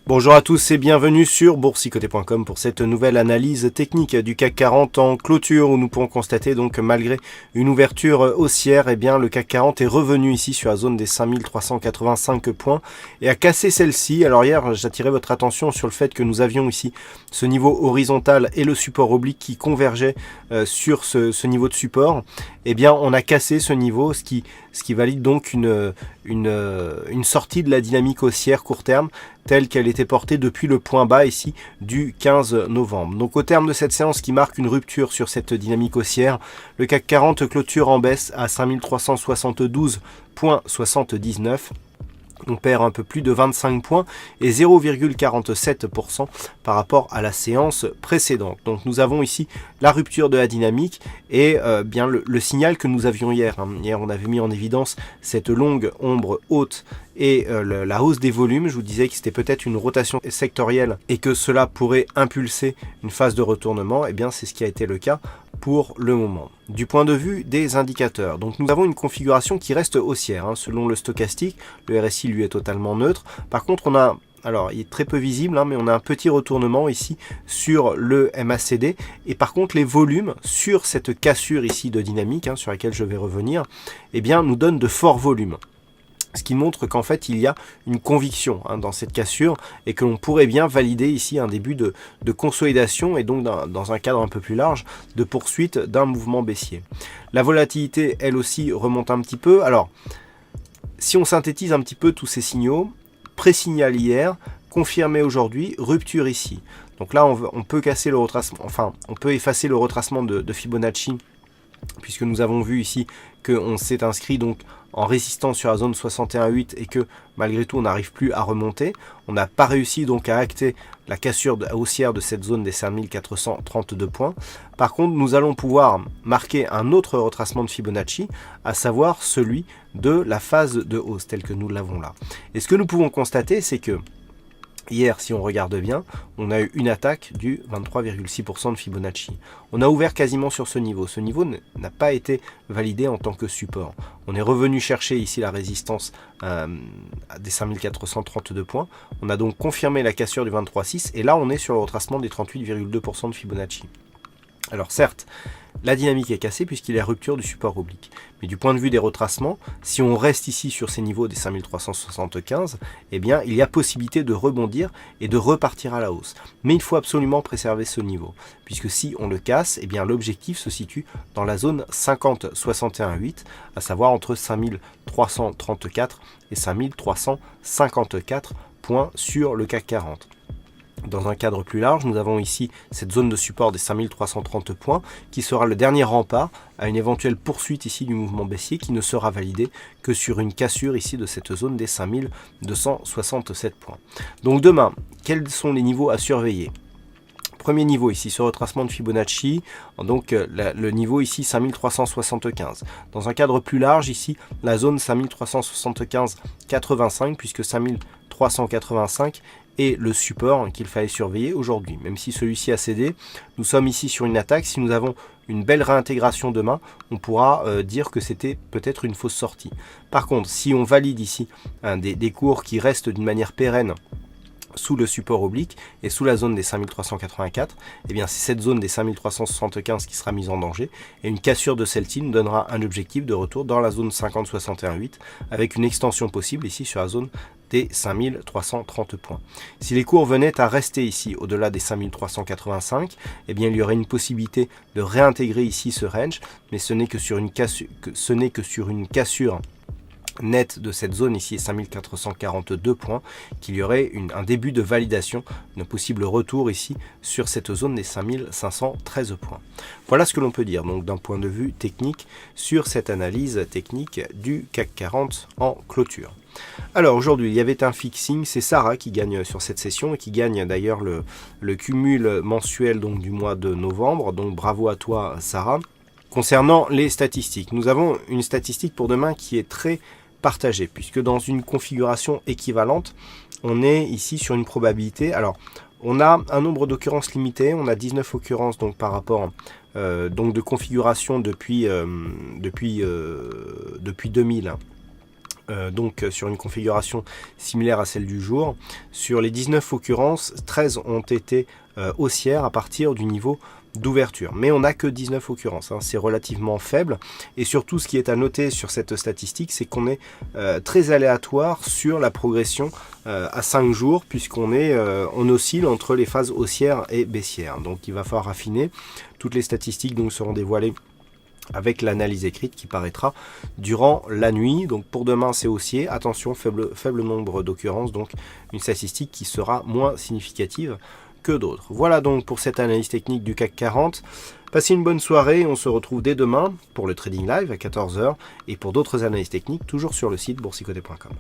Bonjour à tous et bienvenue sur boursicoté.com pour cette nouvelle analyse technique du CAC 40 en clôture où nous pourrons constater donc malgré une ouverture haussière, eh bien le CAC 40 est revenu ici sur la zone des 5385 points et a cassé celle-ci. Alors hier, j'attirais votre attention sur le fait que nous avions ici ce niveau horizontal et le support oblique qui convergeaient sur ce niveau de support. Eh bien on a cassé ce niveau, ce qui valide donc une sortie de la dynamique haussière court terme telle qu'elle était portée depuis le point bas ici du 15 novembre. Donc au terme de cette séance qui marque une rupture sur cette dynamique haussière, le CAC 40 clôture en baisse à 5372,79. On perd un peu plus de 25 points et 0,47% par rapport à la séance précédente. Donc nous avons ici la rupture de la dynamique et bien le signal que nous avions hier. Hier on avait mis en évidence cette longue ombre haute et la hausse des volumes. Je vous disais que c'était peut-être une rotation sectorielle et que cela pourrait impulser une phase de retournement. Et bien c'est ce qui a été le cas pour le moment. Du point de vue des indicateurs, donc nous avons une configuration qui reste haussière, selon le stochastique. Le RSI lui est totalement neutre. Par contre on a, alors il est très peu visible, mais on a un petit retournement ici sur le MACD et par contre les volumes sur cette cassure ici de dynamique, sur laquelle je vais revenir, eh bien nous donnent de forts volumes. Ce qui montre qu'en fait il y a une conviction dans cette cassure et que l'on pourrait bien valider ici un début de consolidation et donc dans un cadre un peu plus large de poursuite d'un mouvement baissier. La volatilité elle aussi remonte un petit peu. Alors si on synthétise un petit peu tous ces signaux, pré-signal hier, confirmé aujourd'hui, rupture ici. Donc là on peut casser le retracement, enfin on peut effacer le retracement de Fibonacci puisque nous avons vu ici qu'on s'est inscrit donc en résistance sur la zone 61,8 et que malgré tout on n'arrive plus à remonter. On n'a pas réussi donc à acter la cassure haussière de cette zone des 5432 points. Par contre nous allons pouvoir marquer un autre retracement de Fibonacci, à savoir celui de la phase de hausse telle que nous l'avons là. Et ce que nous pouvons constater, c'est que hier, si on regarde bien, on a eu une attaque du 23,6% de Fibonacci. On a ouvert quasiment sur ce niveau. Ce niveau n'a pas été validé en tant que support. On est revenu chercher ici la résistance à des 5432 points. On a donc confirmé la cassure du 23,6 et là on est sur le retracement des 38,2% de Fibonacci. Alors certes, la dynamique est cassée puisqu'il y a rupture du support oblique. Mais du point de vue des retracements, si on reste ici sur ces niveaux des 5375, eh bien il y a possibilité de rebondir et de repartir à la hausse. Mais il faut absolument préserver ce niveau, puisque si on le casse, eh bien l'objectif se situe dans la zone 50-61-8, à savoir entre 5334 et 5354 points sur le CAC 40. Dans un cadre plus large, nous avons ici cette zone de support des 5330 points qui sera le dernier rempart à une éventuelle poursuite ici du mouvement baissier qui ne sera validé que sur une cassure ici de cette zone des 5267 points. Donc demain, quels sont les niveaux à surveiller ? Premier niveau ici, ce retracement de Fibonacci, donc le niveau ici 5375. Dans un cadre plus large ici, la zone 5375,85 puisque 5385 est le support qu'il fallait surveiller aujourd'hui. Même si celui-ci a cédé, nous sommes ici sur une attaque. Si nous avons une belle réintégration demain, on pourra dire que c'était peut-être une fausse sortie. Par contre, si on valide ici des cours qui restent d'une manière pérenne sous le support oblique et sous la zone des 5384, eh bien c'est cette zone des 5375 qui sera mise en danger et une cassure de celle-ci nous donnera un objectif de retour dans la zone 50-61-8 avec une extension possible ici sur la zone des 5330 points. Si les cours venaient à rester ici au-delà des 5385, eh bien il y aurait une possibilité de réintégrer ici ce range, mais ce n'est que sur une cassure net de cette zone ici est 5442 points, qu'il y aurait un début de validation, un possible retour ici sur cette zone des 5513 points. Voilà ce que l'on peut dire donc d'un point de vue technique sur cette analyse technique du CAC 40 en clôture. Alors aujourd'hui il y avait un fixing, c'est Sarah qui gagne sur cette session et qui gagne d'ailleurs le cumul mensuel donc du mois de novembre, donc bravo à toi Sarah. Concernant les statistiques, nous avons une statistique pour demain qui est très partagée, puisque dans une configuration équivalente, on est ici sur une probabilité. Alors, on a un nombre d'occurrences limité, on a 19 occurrences donc par rapport donc de configuration depuis 2000 donc sur une configuration similaire à celle du jour. Sur les 19 occurrences, 13 ont été haussières à partir du niveau d'ouverture. Mais on n'a que 19 occurrences, hein, c'est relativement faible. Et surtout, ce qui est à noter sur cette statistique, c'est qu'on est très aléatoire sur la progression à 5 jours, on oscille entre les phases haussières et baissières. Donc il va falloir affiner. Toutes les statistiques donc seront dévoilées avec l'analyse écrite qui paraîtra durant la nuit. Donc pour demain c'est haussier, attention, faible nombre d'occurrences, donc une statistique qui sera moins significative que d'autres. Voilà donc pour cette analyse technique du CAC 40. Passez une bonne soirée, on se retrouve dès demain pour le Trading Live à 14 h et pour d'autres analyses techniques toujours sur le site boursicoté.com.